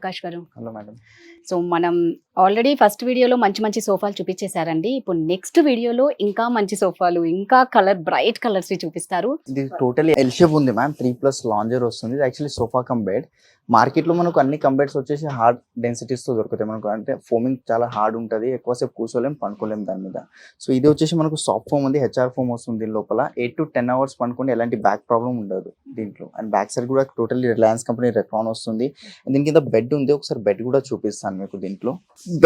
ఆకాష్ గారు. Hello madam. So మనం already first వీడియోలో మంచి మంచి సోఫాలు చూపించేశారండి. ఇప్పుడు నెక్స్ట్ వీడియోలో ఇంకా మంచి సోఫాలు, ఇంకా బ్రైట్ కలర్స్ చూపిస్తారు. ఇది టోటలీ ఎల్ షేప్ ఉంది మ్యామ్. 3+ లాంజర్ వస్తుంది. ఇది actually sofa cum bed. Market లో మనకు అన్ని కంబెడ్స్ వచ్చేసి హార్డ్ డెన్సిటీస్ తో దొరుకుతాయి మనకు. అంటే ఫోమింగ్ చాలా హార్డ్ ఉంటుంది, ఎక్కువసేపు కూర్చోలేం, పనుకోలేం దాని మీద. సో ఇది వచ్చేసి మనకు సాఫ్ట్ ఫోమ్ ఉంది, హెచ్ఆర్ ఫోమ్ వస్తుంది. దీని లోపల 8 to 10 hours పనుకుంటే ఎలాంటి బ్యాక్ ప్రాబ్లం ఉండదు దీంట్లో. అండ్ బ్యాక్ సైడ్ కూడా టోటల్లీ రిలయన్స్ కంపెనీ రెక్రాన్ వస్తుంది. దీని కింద బెడ్ ఉంది, ఒకసారి బెడ్ కూడా చూపిస్తాను మీకు. దీంట్లో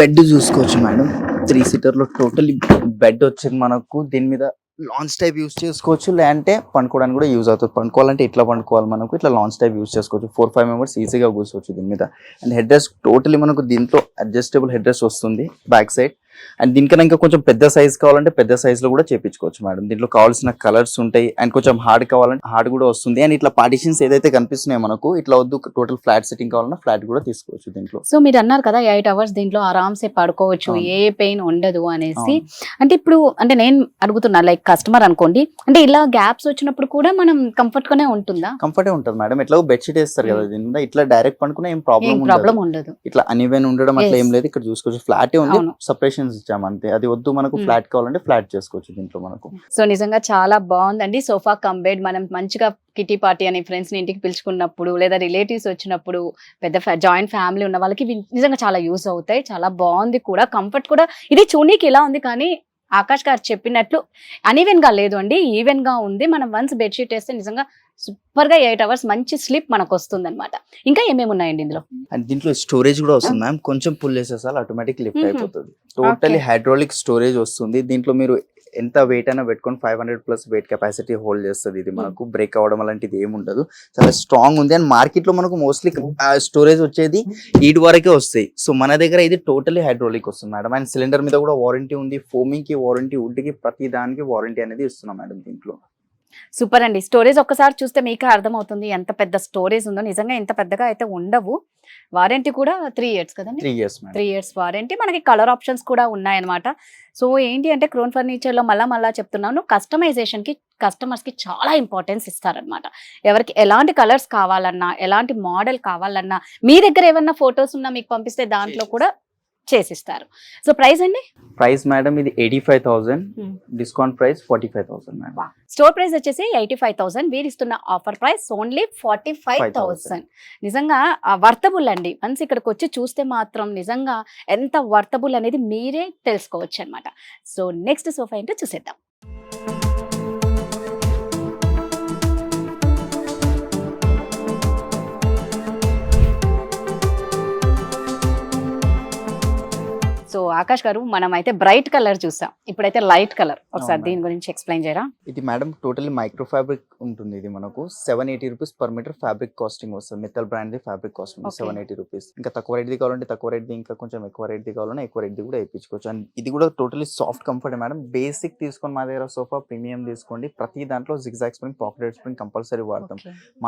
బెడ్ చూసుకోవచ్చు మేడం. 3 seater లో టోటల్లీ బెడ్ వచ్చింది మనకు. దీని మీద లాంచ్ టైప్ యూస్ చేసుకోవచ్చు, లేదంటే పండుకోవడానికి కూడా యూజ్ అవుతుంది. పండుకోవాలంటే ఇట్లా పండుకోవాలి మనకు, ఇట్లా లాంచ్ టైప్ యూస్ చేసుకోవచ్చు. 4-5 members ఈజీగా కూర్చోవచ్చు దీని మీద. అండ్ హెడ్ రెస్ట్ టోటలీ మనకు దీంట్లో అడ్జస్టబుల్ హెడ్ రెస్ట్ వస్తుంది బ్యాక్ సైడ్. అండ్ దీనికన్నా ఇంకా కొంచెం పెద్ద సైజ్ కావాలంటే పెద్ద సైజ్ లో కూడా చేపించుకోవచ్చు మేడం. దీంట్లో కావాల్సిన కలర్స్ ఉంటాయి. అండ్ కొంచెం హార్డ్ కావాలంటే హార్డ్ కూడా వస్తుంది. అండ్ ఇట్లా పార్టిషన్స్ ఏదైతే కనిపిస్తున్నాయో మనకు, ఇట్లా వద్దు టోటల్ ఫ్లాట్ సెట్టింగ్ కావాలన్నా ఫ్లాట్ కూడా తీసుకోవచ్చు దీంట్లో. సో మీరు అన్నారు కదా 8 hours దీంట్లో ఆరామ్సే పడుకోవచ్చు, ఏ పెయిన్ ఉండదు అనేసి. అంటే ఇప్పుడు అంటే నేను అడుగుతున్నా, లైక్ కస్టమర్ అనుకోండి, అంటే ఇలా గ్యాప్స్ వచ్చినప్పుడు కూడా మనం కంఫర్ట్ గానే ఉంటుందా? కంఫర్టే ఉంటుంది మేడం. ఎట్లా బెడ్షీట్ వేస్తారు కదా దీని మీద, ఇట్లా డైరెక్ట్ పనుకున్నా ఏం ప్రాబ్లం ఉండదు. ఇట్లా అన్ఈవెన్ ఉండడం అట్లా ఏం లేదు. ఇక్కడ చూసుకోవచ్చు ఫ్లాటే ఉంది, సపరేషన్స్ ఇచ్చాము అంతే. అది వద్దు మనకు ఫ్లాట్ కావాలంటే ఫ్లాట్ చేసుకోవచ్చు దీంట్లో మనకు. సో నిజంగా చాలా బాగుందండి సోఫా కమ్ బెడ్. మనం మంచిగా కిటీ పార్టీ అని ఫ్రెండ్స్ ని ఇంటికి పిలుచుకున్నప్పుడు, లేదా రిలేటివ్స్ వచ్చినప్పుడు, పెద్ద జాయింట్ ఫ్యామిలీ ఉన్న వాళ్ళకి నిజంగా చాలా యూస్ అవుతాయి. చాలా బాగుంది కూడా, కంఫర్ట్ కూడా. ఇది చూడనీకి ఇలా ఉంది కానీ ఆకాష్ గారు చెప్పినట్లు అన్ఈవెన్ గా లేదు అండి, ఈవెన్ గా ఉంది. మనం వన్స్ బెడ్షీట్ వేస్తే నిజంగా సూపర్ గా 8 hours మంచి స్లీప్ మనకు వస్తుంది అనమాట. ఇంకా ఏమేమి ఉన్నాయండి ఇందులో? అండ్ దీంట్లో స్టోరేజ్ కూడా వస్తుంది మ్యామ్. కొంచెం పుల్ చేసేసారి ఆటోమేటిక్ లిఫ్ట్ అయిపోతుంది. టోటలీ హైడ్రాలిక్ స్టోరేజ్ వస్తుంది దీంట్లో. మీరు ఎంత వెయిట్ అయినా పెట్టుకొని 500+ వెయిట్ కెపాసిటీ హోల్డ్ చేస్తుంది ఇది మనకు. బ్రేక్ అవ్వడం అలాంటిది ఏమి ఉండదు, చాలా స్ట్రాంగ్ ఉంది. అండ్ మార్కెట్ లో మనకు మోస్ట్లీ స్టోరేజ్ వచ్చేది 8 వరకే వస్తాయి. సో మన దగ్గర ఇది టోటలీ హైడ్రాలిక్ వస్తుంది మేడం. అండ్ సిలిండర్ మీద కూడా వారంటీ ఉంది, ఫోమింగ్ కి వారంటీ, వుడ్ కి ప్రతి దానికి వారంటీ అనేది ఇస్తున్నాం మేడం దీంట్లో. సూపర్ అండి. స్టోరేజ్ ఒక్కసారి చూస్తే మీకే అర్థమవుతుంది ఎంత పెద్ద స్టోరేజ్ ఉందో. నిజంగా ఇంత పెద్దగా అయితే ఉండవు. వారంటీ కూడా 3 years కదండి. 3 years 3 years వారంటీ. మనకి కలర్ ఆప్షన్స్ కూడా ఉన్నాయన్నమాట. సో ఏంటి అంటే క్రోన్ ఫర్నిచర్ లో మళ్ళా చెప్తున్నాను, కస్టమైజేషన్ కి కస్టమర్స్ కి చాలా ఇంపార్టెన్స్ ఇస్తారనమాట. ఎవరికి ఎలాంటి కలర్స్ కావాలన్నా, ఎలాంటి మోడల్ కావాలన్నా, మీ దగ్గర ఏమన్నా ఫొటోస్ ఉన్నా మీకు పంపిస్తే దాంట్లో కూడా చేసిస్తారు. సో ప్రైస్ అండి? ప్రైస్ మేడం ఇది 85,000, discount price 45,000 madam. Store price వచ్చేసి 85,000, వీరు ఇస్తున్న ఆఫర్ ప్రైస్ ఓన్లీ 45,000. నిజంగా వర్తబుల్ అండి. వన్స్ ఇక్కడికి వచ్చి చూస్తే మాత్రం నిజంగా ఎంత వర్తబుల్ అనేది మీరే తెలుసుకోవచ్చు అనమాట. సో నెక్స్ట్ సోఫా ఏంటో చూసేద్దాం. సో ఆకాష్ గారు, మనం అయితే బ్రైట్ కలర్ చూసాం, ఇప్పుడైతే లైట్ కలర్. ఒకసారి దీని గురించి ఎక్స్ప్లెయిన్ చేయరా? ఇది మేడం టోటల్లీ మైక్రో ఫ్యాబ్రిక్ ఉంటుంది. ఇది మనకు 780 rupees per meter fabric costing వస్తుంది. Metal brand the fabric costing 780 rupees. ఇంకా తక్కువ రేట్ ది కావాలంటే తక్కువ రేట్ ది, ఇంకా కొంచెం ఎక్కువ రేట్ ది కావాలంటే ఎక్కువ రేట్ ది కూడా వేయించుకోవచ్చు. అండ్ ఇది కూడా totally soft comfort madam. Basic తీసుకొని మా దగ్గర సోఫా ప్రీమియం తీసుకోండి. ప్రతి దాంట్లో zigzag spring, pocket spring compulsory వాడతాం.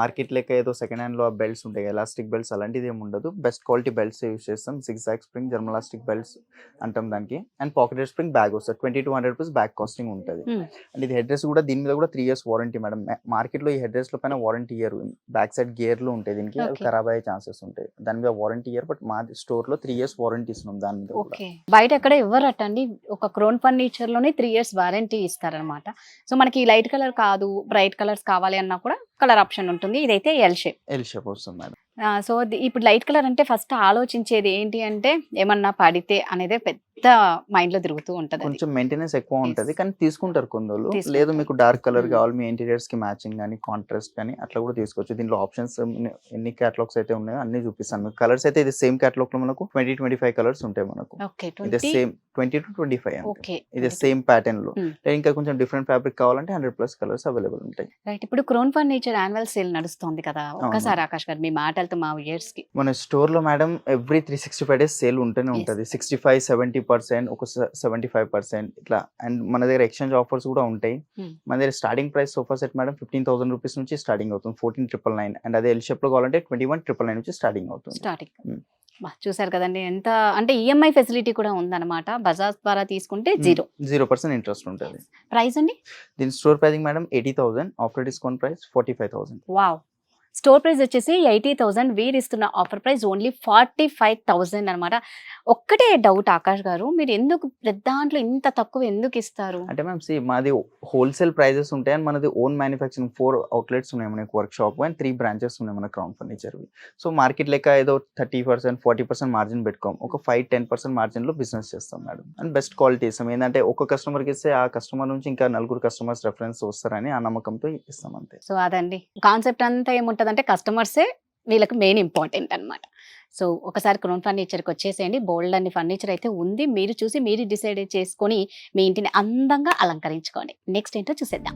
మార్కెట్ లెక్క ఏదో సెకండ్ హ్యాండ్ లో బెల్ట్స్ ఉంటాయి, ఎలాస్టిక్ బెల్ట్స్, అలాంటిది ఏమి ఉండదు. బెస్ట్ క్వాలిటీ బెల్ట్స్ యూస్ చేస్తాం. జిగ్జాగ్ స్ప్రింగ్, జర్మలాస్టిక్ బెల్ట్స్ అంటాం దానికి. అండ్ పాకెట్ స్ప్రింగ్ బ్యాగ్ వస్తుంది. 20 to 100 rupees బ్యాగ్ కాస్టింగ్ ఉంటుంది. అండ్ ఇది హెడ్ రెస్ట్ కూడా, దీని మీద కూడా 3 years వారంటీ మేడం. మార్కెట్ లో ఈ హెడ్ రెస్ట్ లో పైన warranty year, back side gear లో ఉంటాయి, దీనికి ఖరాబ్ అయ్యే ఛాన్సెస్ ఉంటాయి. దాని మీద వారంటీ ఇయర్, బట్ మా స్టోర్ లో 3 years వారంటీ ఇస్తున్నాం దాని మీద. బయట ఎక్కడ ఇవ్వరటండి. ఒక క్రోన్ ఫర్నిచర్ లోనే 3 years వారంటీ ఇస్తారనమాట. సో మనకి లైట్ కలర్ కాదు, బ్రైట్ కలర్స్ కావాలి అన్నా కూడా కలర్ ఆప్షన్ ఉంటుంది. ఇదైతే ఎల్ షేప్ వస్తుంది మేడం. సో ఇప్పుడు లైట్ కలర్ అంటే ఫస్ట్ ఆలోచించేది ఏంటి అంటే, ఏమన్నా పడితే అనేది పెద్ద మైండ్ లో తిరుగుతూ ఉంటది. కొంచెం మెయింటెనెన్స్ ఎక్కువ ఉంటది, కానీ తీసుకుంటారు కొందరు. లేదు మీకు డార్క్ కలర్ కావాలి, మీ ఇంటీరియర్స్ కి మ్యాచింగ్ కానీ కాంట్రాస్ట్ కానీ అట్లా కూడా తీసుకోవచ్చు. దీంట్లో ఆప్షన్స్ ఎన్ని కేటలాగ్స్ అయితే ఉన్నాయో అన్ని చూపిస్తాను. కలర్స్ అయితే ఇది సేమ్ కేటలాగ్ లో మనకు 20-25 కలర్స్ ఉంటాయి మనకు. ఇది సేమ్ 20 to 25. ఇది సేమ్ ప్యాటర్న్ లో. ఇంకా కొంచెం డిఫరెంట్ ఫ్యాబ్రిక్ కావాలంటే 100+ కలర్స్ అవైలబుల్ ఉంటాయి. రైట్. ఇప్పుడు క్రోన్ ఫర్నిచర్ యాన్యువల్ సేల్ నడుస్తుంది కదా, ఒక్కసారి ఆకాష్ గారు మీ మాటలతో మా వ్యూయర్స్ కి. మన స్టోర్ లో మేడం ఎవ్రీ 365 days సేల్ ఉంటూనే ఉంటది. 65-70%, ఒక 75% ఇట్లా. అండ్ మన దగ్గర ఎక్స్చేంజ్ ఆఫర్స్ కూడా ఉంటాయి. మన దగ్గర starting price sofa set madam 15,000 rupees నుంచి స్టార్టింగ్ అవుతుంది. 14,999. అండ్ అదే ఎల్ షేప్ లో కావాలంటే 21,999 నుంచి స్టార్టింగ్ అవుతుంది. చూసారు కదండి, ఎంత అంటే ఈఎంఐ ఫెసిలిటీ కూడా ఉందన్నమాట. బజాజ్ ద్వారా తీసుకుంటే 0% ఇంట్రెస్ట్ ఉంటుంది. ప్రైస్ అండి? దీని store pricing madam 80,000, after discount price 45,000. Wow, store price వచ్చేసి 80,000, వీరు ఇస్తున్న ఆఫర్ ప్రైస్ ఓన్లీ 45,000 అనమాట. ఒక్కటే డౌట్ ఆకాష్ గారు, మీరు ఎందుకు దాంట్లో ఇంత తక్కువ ఎందుకు ఇస్తారు? అంటే మ్యామ్ మాది హోల్సేల్ ప్రైజెస్ ఉంటాయి అండ్ మనది ఓన్ మ్యానుఫ్యాక్చరింగ్ 4 అవుట్లెట్స్ ఉన్నాయి మనకి వర్క్ షాప్ అండ్ 3 బ్రాంచెస్ ఉన్నాయి మన క్రౌన్ ఫర్నిచర్వి. సో మార్కెట్ లెక్క ఏదో 30%, 40% మార్జిన్ పెట్టుకోం, ఒక 5-10% మార్జిన్లో బిజినెస్ చేస్తాం మేడం. అండ్ బెస్ట్ క్వాలిటీ ఇస్తాం. ఏంటంటే ఒక కస్టమర్కి ఇస్తే ఆ కస్టమర్ నుంచి ఇంకా 4 కస్టమర్స్ రెఫరెన్స్ వస్తారని ఆ నమ్మకంతో ఇస్తాం అంతే. సో అదండి కాన్సెప్ట్ అంతా ఏముంటదంటే కస్టమర్సే వీళ్ళకి మెయిన్ ఇంపార్టెంట్ అనమాట. సో ఒకసారి క్రౌన్ ఫర్నిచర్కి వచ్చేసేయండి, బోల్డ్ అన్ని ఫర్నిచర్ అయితే ఉంది, మీరు చూసి మీరు డిసైడ్ చేసుకొని మీ ఇంటిని అందంగా అలంకరించుకోండి. నెక్స్ట్ ఏంటో చూసేద్దాం.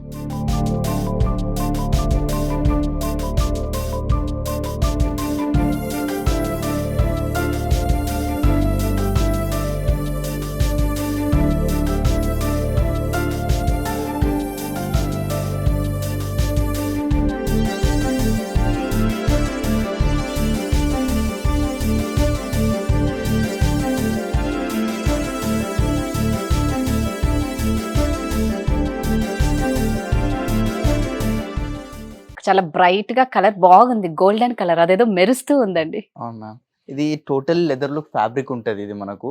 చాలా బ్రైట్ గా కలర్ బాగుంది, గోల్డెన్ కలర్, అదేదో మెరుస్తూ ఉందండి. అవును మ్యామ్. ఇది టోటల్ లెదర్ లుక్ ఫ్యాబ్రిక్ ఉంటుంది. ఇది మనకు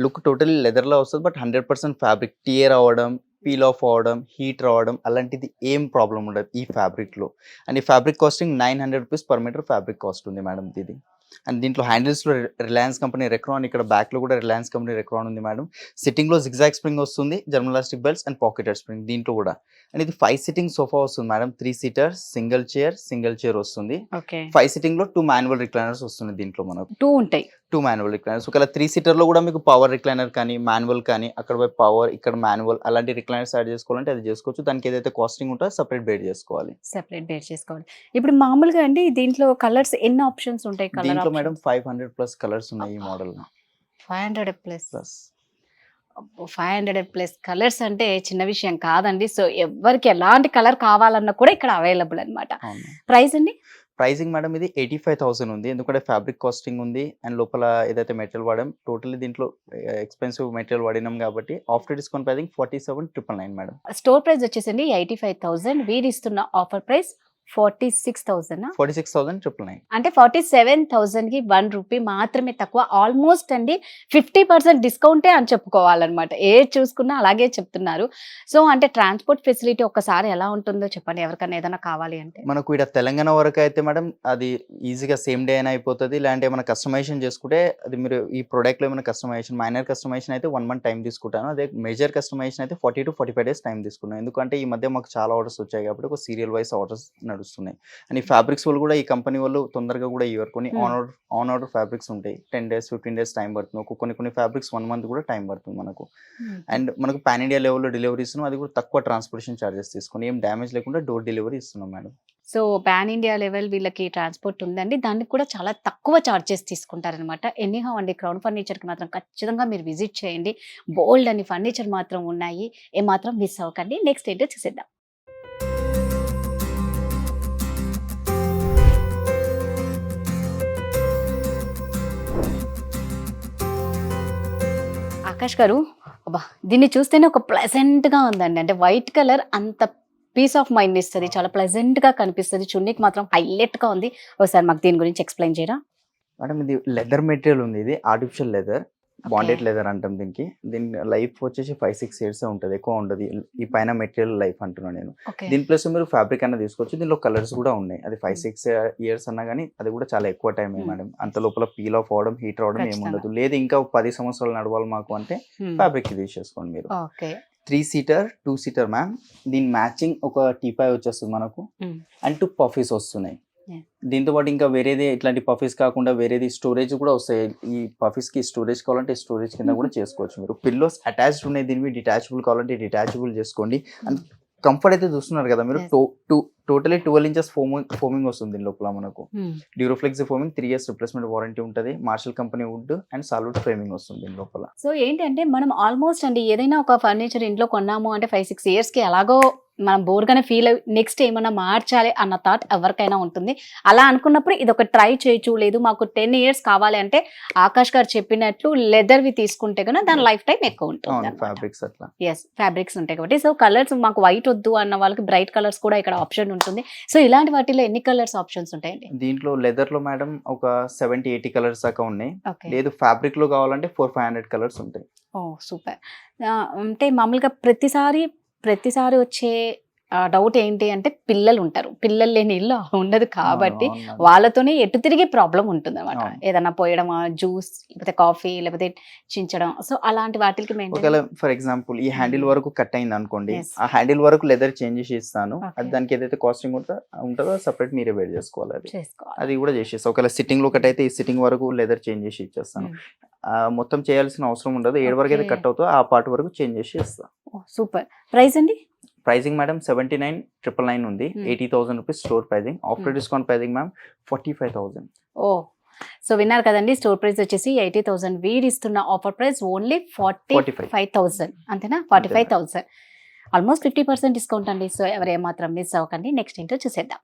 లుక్ టోటల్ లెదర్లో వస్తుంది, బట్ 100% ఫ్యాబ్రిక్. టియర్ అవ్వడం, పీల్ ఆఫ్ అవ్వడం, హీట్ రావడం అలాంటిది ఏం ప్రాబ్లం ఉండదు ఈ ఫ్యాబ్రిక్లో. అండ్ ఈ fabric costing 900 rupees per metre fabric cost ఉంది మేడం ఇది. అండ్ దీంట్లో హ్యాండిల్స్లో రిలయన్స్ కంపెనీ రెక్రాన్, ఇక్కడ బ్యాక్లో కూడా రిలయన్స్ కంపెనీ రెక్రాన్ ఉంది మేడం. సిట్టింగ్లో జిగ్జాగ్ స్ప్రింగ్ వస్తుంది, జర్మలాస్టిక్ బెల్ట్స్ అండ్ పాకెటెడ్ స్ప్రింగ్ దీంట్లో కూడా. అండ్ ఇది 5 సిట్టింగ్ సోఫా వస్తుంది మేడం. 3 సీటర్ సింగిల్ చైర్ వస్తుంది. 5 సిట్టింగ్లో 2 మాన్యువల్ రిక్లైనర్స్ వస్తుంది దీంట్లో మనకు. 2 ఉంటాయి. 2 మాన్యువల్ రిక్లైనర్స్. ఒకవేళ 3 సీటర్లో కూడా మీకు పవర్ రిక్లైనర్ కానీ మాన్యువల్ కానీ, అక్కడ పోయి పవర్ ఇక్కడ మాన్యువల్ అలాంటి రిక్లైనర్స్ యాడ్ చేసుకోవాలంటే అది చేసుకోవచ్చు. దానికి ఏదైతే కాస్టింగ్ ఉంటుందో సపరేట్ బేర్ చేసుకోవాలి. ఇప్పుడు మామూలుగా అండి దీంట్లో కలర్స్ ఎన్ని ఆప్షన్స్ ఉంటాయి? దీంట్లో మేడం 500+ కలర్స్ ఉన్నాయి ఈ మోడల్. 500+. 500+ కలర్స్ అంటే చిన్న విషయం కాదండి. సో ఎవరికి ఎలాంటి కలర్ కావాలన్నా కూడా ఇక్కడ అవైలబుల్ అనమాట. ప్రైస్ అండి? ప్రైసింగ్ మేడం ఇది 85,000 ఉంది, ఎందుకంటే ఫ్యాబ్రిక్ కాస్టింగ్ ఉంది అండ్ లోపల ఏదైతే మెటీరియల్ వాడాం టోటల్లీ దీంట్లో ఎక్స్పెన్సివ్ మెటీరియల్ వాడినాం కాబట్టి after discount pricing 47,999 madam. Store price వచ్చేసండి 85,000, వీరు ఇస్తున్న ఆఫర్ ప్రైస్ 46,000. 46,999 అంటే 47,000 కి 1 రూపీ మాత్రమే తక్కువ. ఆల్మోస్ట్ అండి 50% డిస్కౌంటే అని చెప్పుకోవాలన్నమాట. ఏ చూసుకున్నా అలాగే చెప్తున్నారు. సో అంటే ట్రాన్స్పోర్ట్ ఫెసిలిటీ ఒక్కసారి ఎలా ఉంటుందో చెప్పండి, ఎవరికైనా ఏదైనా కావాలి అంటే. మనకు ఇక్కడ తెలంగాణ వరకు అయితే మేడం అది ఈజీగా సేమ్ డే అయినా అయిపోతుంది. లేదంటే ఏమైనా కస్టమైజేషన్ చేసుకుంటే అది మీరు ఈ ప్రోడక్ట్లో ఏమైనా కస్టమైజేషన్ మైనర్ కస్టమైజేషన్ అయితే 1 మంత్ టైం తీసుకుంటాను. అదే మేజర్ కస్టమైజేషన్ అయితే 40 to 45 days టైం తీసుకున్నాను. ఎందుకంటే ఈ మధ్య మాకు చాలా ఆర్డర్స్ వచ్చాయి కాబట్టి ఒక సీరియల్ వైస్ ఆర్డర్స్ నడుస్తున్నాయి. అండ్ ఈ ఫ్యాబ్రిక్స్ వాళ్ళు కూడా ఈ కంపెనీ వాళ్ళు తొందరగా కూడా ఇవ్వరు. కొన్ని ఆన్ ఆర్డర్ ఫ్యాబ్రిక్స్ ఉంటాయి, 10 days 15 days టైం పడుతుంది. కొన్ని ఫ్యాబ్రిక్స్ 1 month కూడా టైం పడుతుంది మనకు. అండ్ మనకు పాన్ ఇండియా లెవెల్లో డెలివరీ ఇస్తున్నాం, అది కూడా తక్కువ ట్రాన్స్పోర్టేషన్ చార్జెస్ తీసుకుని ఏం డ్యామేజ్ లేకుండా డోర్ డెలివరీ ఇస్తున్నాం madam. So pan India level వీళ్ళకి ట్రాన్స్పోర్ట్ ఉందండి, దానికి కూడా చాలా తక్కువ చార్జెస్ తీసుకుంటారనమాట. ఎనీహౌ అండి క్రౌన్ ఫర్నిచర్కి మాత్రం ఖచ్చితంగా మీరు విజిట్ చేయండి. బోల్డ్ అని ఫర్నిచర్ మాత్రం ఉన్నాయి, ఏమాత్రం మిస్ అవ్వకండి. నెక్స్ట్ ఏంటో చూసేద్దాం. ఆకాష్ గారు, అబ్బా దీన్ని చూస్తేనే ఒక ప్లెజెంట్గా ఉందండి. అంటే వైట్ కలర్ అంత పీస్ ఆఫ్ మైండ్ ఇస్తుంది, చాలా ప్లెజెంట్గా కనిపిస్తుంది. చున్నీకి మాత్రం హైలైట్గా ఉంది. ఒకసారి మాకు దీని గురించి ఎక్స్ప్లెయిన్ చేయరా? మేడం ఇది లెదర్ మెటీరియల్ ఉంది, ఇది ఆర్టిఫిషియల్ లెదర్, బాండెడ్ లెదర్ అంటాం దీనికి. దీని లైఫ్ వచ్చేసి 5-6 years ఉంటుంది, ఎక్కువ ఉండదు ఈ పైన మెటీరియల్ లైఫ్ అంటున్నాను నేను. దీని ప్లస్ మీరు ఫ్యాబ్రిక్ అన్న తీసుకోవచ్చు. దీనిలో కలర్స్ కూడా ఉన్నాయి. అది 5-6 years అన్నా కానీ అది కూడా చాలా ఎక్కువ టైం మేడం. అంత లోపల పీల్ ఆఫ్ అవడం, హీట్ రావడం ఏముండదు. లేదు ఇంకా 10 సంవత్సరాలు నడవాలి మాకు అంటే ఫ్యాబ్రిక్ తీసేసుకోండి మీరు. 3 seater 2 seater మ్యామ్. దీని మ్యాచింగ్ ఒక టీపై వచ్చేస్తుంది మనకు అండ్ 2 పఫీస్ వస్తున్నాయి. దీంతో పాటు ఇంకా వేరేది ఇట్లాంటి పఫీస్ కాకుండా వేరేది స్టోరేజ్ కూడా వస్తాయి. ఈ పఫీస్ కి స్టోరేజ్ కావాలంటే స్టోరేజ్ కింద కూడా చేసుకోవచ్చు మీరు. పిల్లోస్ అటాచ్డ్ ఉన్నాయి, దీనివి డిటాచబుల్ కావాలంటే డిటాచబుల్ చేసుకోండి. అండ్ కంఫర్ట్ అయితే చూస్తున్నారు కదా మీరు, టోటలీ 12 inches ఫోమింగ్ వస్తుంది దీని లోపల మనకు. Duroflex foaming, 3 years replacement warranty ఉంటుంది. Marshall company wood and solid framing వస్తుంది దీని లోపల. సో ఏంటంటే మనం ఆల్మోస్ట్ అండి ఏదైనా ఒక ఫర్నిచర్ ఇంట్లో కొన్నాము అంటే 5-6 years కి ఎలాగో మనం బోర్గానే ఫీల్ అయ్యి నెక్స్ట్ ఏమన్నా మార్చాలి అన్న థాట్ ఎవరికైనా ఉంటుంది. అలా అనుకున్నప్పుడు ఇది ఒక ట్రై చేయొచ్చు. లేదు మాకు 10 years కావాలి అంటే ఆకాష్ గారు చెప్పినట్లు లెదర్వి తీసుకుంటే కనుక దాని లైఫ్ టైం ఎక్కువ ఉంటుంది. ఫ్యాబ్రిక్స్ అట్లా ఎస్, ఫ్యాబ్రిక్స్ ఉంటాయి కాబట్టి. సో కలర్స్ మాకు వైట్ వద్దు అన్న వాళ్ళకి బ్రైట్ కలర్స్ కూడా ఇక్కడ ఆప్షన్ ఉంటుంది. సో ఇలాంటి వాటిలో ఎన్ని కలర్స్ ఆప్షన్స్ ఉంటాయండి? దీంట్లో లెదర్ లో మేడం ఒక 70-80 కలర్స్ దాకా ఉన్నాయి. ఓకే. లేదు ఫ్యాబ్రిక్ లో కావాలంటే 400-500 కలర్స్ ఉంటాయి. ఓ సూపర్. అంటే మామూలుగా ప్రతిసారి వచ్చే డౌట్ ఏంటి అంటే పిల్లలు ఉంటారు, పిల్లలు లేని ఇల్లు ఉండదు కాబట్టి అవును, అవును. వాళ్ళతోనే ఎటు తిరిగి ప్రాబ్లం ఉంటుంది అనమాట. అవును. ఏదన్నా పోయడం, జ్యూస్ లేకపోతే కాఫీ లేకపోతే చించడం, సో అలాంటి వాటికి ఒకవేళ ఫర్ ఎగ్జాంపుల్ ఈ హ్యాండిల్ వరకు కట్ అయింది అనుకోండి, Yes. ఆ హ్యాండిల్ వరకు లెదర్ చేంజ్ చేసి ఇస్తాను. Okay. అది దానికి ఏదైతే కాస్టింగ్ ఉంటుందో సపరేట్ మీరే వేర్ చేసుకోవాలి. అది చేసుకోవాలి. అది కూడా చేసేస్తా. ఒకవేళ సిట్టింగ్ లో కట్ అయితే ఈ సిట్టింగ్ వరకు లెదర్ చేంజ్ చేసి ఇచ్చేస్తాను. మొత్తం చేయాల్సిన అవసరం ఉండదు. ఏడు వరకు అయితే Okay. కట్ అవుతుందో ఆ పార్ట్ వరకు చేంజ్ చేసి ఇస్తాను. సూపర్. ప్రైస్ అండి? ప్రైజింగ్ మేడం 79,999 ఉంది. 80,000 rupees store pricing. After discount pricing ma'am 45,000. ఓ సో విన్నారు కదండి, స్టోర్ ప్రైస్ వచ్చేసి 80,000, వీడి ఇస్తున్న ఆఫర్ ప్రైస్ ఓన్లీ 45,000 అంతేనా? 45,000, ఆల్మోస్ట్ 50% డిస్కౌంట్ అండి. సో ఎవరు ఏమాత్రం మిస్ అవ్వకండి. నెక్స్ట్ ఏంటో చూసేద్దాం.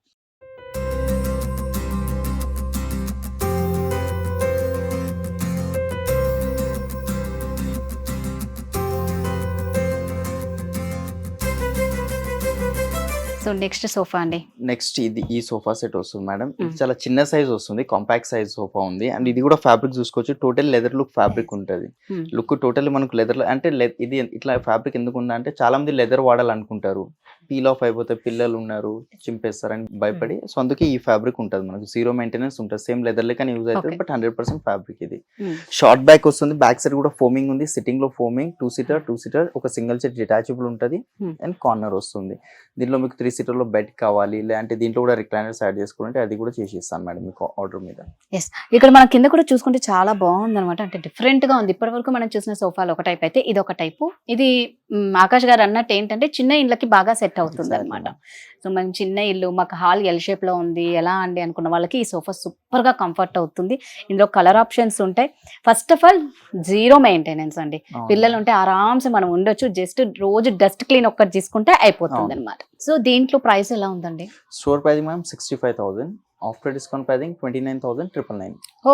సో నెక్స్ట్ సోఫా అండి. నెక్స్ట్ ఇది ఈ సోఫా సెట్ వస్తుంది మేడం. ఇది Mm. చాలా చిన్న సైజ్ వస్తుంది, కాంపాక్ట్ సైజ్ సోఫా ఉంది. అండ్ ఇది కూడా ఫ్యాబ్రిక్ చూసుకోవచ్చు. టోటల్ లెదర్ లుక్ ఫ్యాబ్రిక్ ఉంటుంది. Mm. లుక్ టోటల్ మనకు లెదర్ అంటే ఇది ఇట్లా ఫ్యాబ్రిక్ ఎందుకు ఉందా అంటే చాలా మంది లెదర్ వాడాలనుకుంటారు, పీల్ ఆఫ్ అయిపోతే పిల్లలు ఉన్నారు చింపేస్తారని భయపడి. సో అందుకే ఈ ఫ్యాబ్రిక్ ఉంటుంది మనకు. జీరో మెయింటెనెన్స్ ఉంటుంది. సేమ్ లెదర్ లెక్కనే యూజ్ అవుతుంది, Okay. బట్ 100% ఫ్యాబ్రిక్ ఇది. Mm. షార్ట్ బ్యాక్ వస్తుంది. బ్యాక్ సైడ్ కూడా ఫోమింగ్ ఉంది. సిట్టింగ్ లో ఫోమింగ్ 2 seater, ఒక సింగిల్ సెట్ డిటాచబుల్ ఉంటుంది. Hmm. అండ్ కార్నర్ వస్తుంది. దీంట్లో మీకు 3 seater లో బెడ్ కావాలి, లేదంటే దీంట్లో కూడా రిక్లైనర్స్ యాడ్ చేసుకుంటే అది కూడా చేసి ఇస్తాను మేడం మీకు ఆర్డర్ మీద. ఎస్, ఇక్కడ మన కింద కూడా చూసుకుంటే చాలా బాగుంది అనమాట. అంటే డిఫరెంట్ గా ఉంది. ఇప్పటి వరకు మనం చూసిన సోఫాలు ఒక టైప్ అయితే ఇది ఒక టైపు. ఇది ఆకాష్ గారు అన్నట్టు ఏంటంటే చిన్న ఇళ్ళకి బాగా సెట్ అవుతుంది అనమాట. సో మనం చిన్న ఇల్లు, మాకు హాల్ ఎల్ షేప్ లో ఉంది ఎలా అండి అనుకున్న వాళ్ళకి ఈ సోఫా సూపర్ గా కంఫర్ట్ అవుతుంది. ఇందులో కలర్ ఆప్షన్స్ ఉంటాయి. First of all zero maintenance అండి. పిల్లలు ఉంటే ఆరామ్సే మనం ఉండొచ్చు. జస్ట్ రోజు డస్ట్ క్లీన్ ఒక్కటి తీసుకుంటే అయిపోతుంది అనమాట. సో దీంట్లో ప్రైస్ ఎలా ఉందండి? Store pricing ma'am 65,000. After discount pricing 29,999. ఓ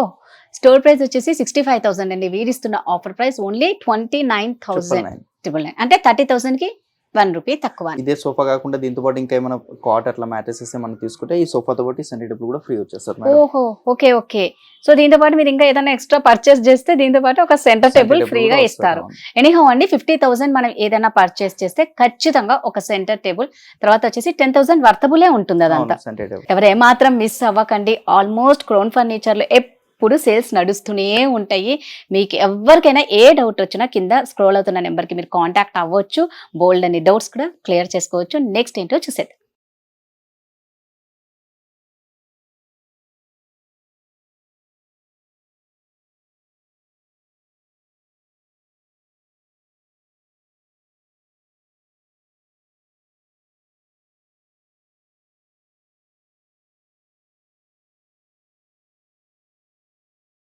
స్టోర్ ప్రైస్ వచ్చేసి 65,000 అండి. వీరిస్తున్న ఆఫర్ ప్రైస్ ఓన్లీ 29,999, అంటే 30,000 కి 1 రూపీ తక్కువ. ఇదే సోఫా కాకుండా దీంతో పాటు ఇంకా ఏమైనా కాట్ అట్లా మ్యాట్రెసెస్ ఏమైనా తీసుకుంటే ఈ సోఫాతో పాటు సెంటర్ టేబుల్ కూడా ఫ్రీ వచ్చేస్తారు మేడం. ఓహో ఓకే ఓకే. సో దీంతో పాటు మీరు ఇంకా ఏదైనా ఎక్స్ట్రా పర్చేస్ చేస్తే దీంతో పాటు ఒక సెంటర్ టేబుల్ ఫ్రీగా ఇస్తారు. ఎనీహౌ అండి, 50,000 మనం ఏదైనా పర్చేస్ చేస్తే ఖచ్చితంగా ఒక సెంటర్ టేబుల్, తర్వాత వచ్చేసి 10,000 వర్తబులే ఉంటుంది అదంతా. సెంటర్ టేబుల్ ఎవరు ఏమాత్రం మిస్ అవ్వకండి. ఆల్మోస్ట్ క్రౌన్ ఫర్నిచర్లో ఎప్పుడు సేల్స్ నడుస్తూనే ఉంటాయి. మీకు ఎవరికైనా ఏ డౌట్ వచ్చినా కింద స్క్రోల్ అవుతున్న నెంబర్కి మీరు కాంటాక్ట్ అవ్వచ్చు. బోల్డ్ అని డౌట్స్ కూడా క్లియర్ చేసుకోవచ్చు. నెక్స్ట్ ఏంటో చూసేద్దాం.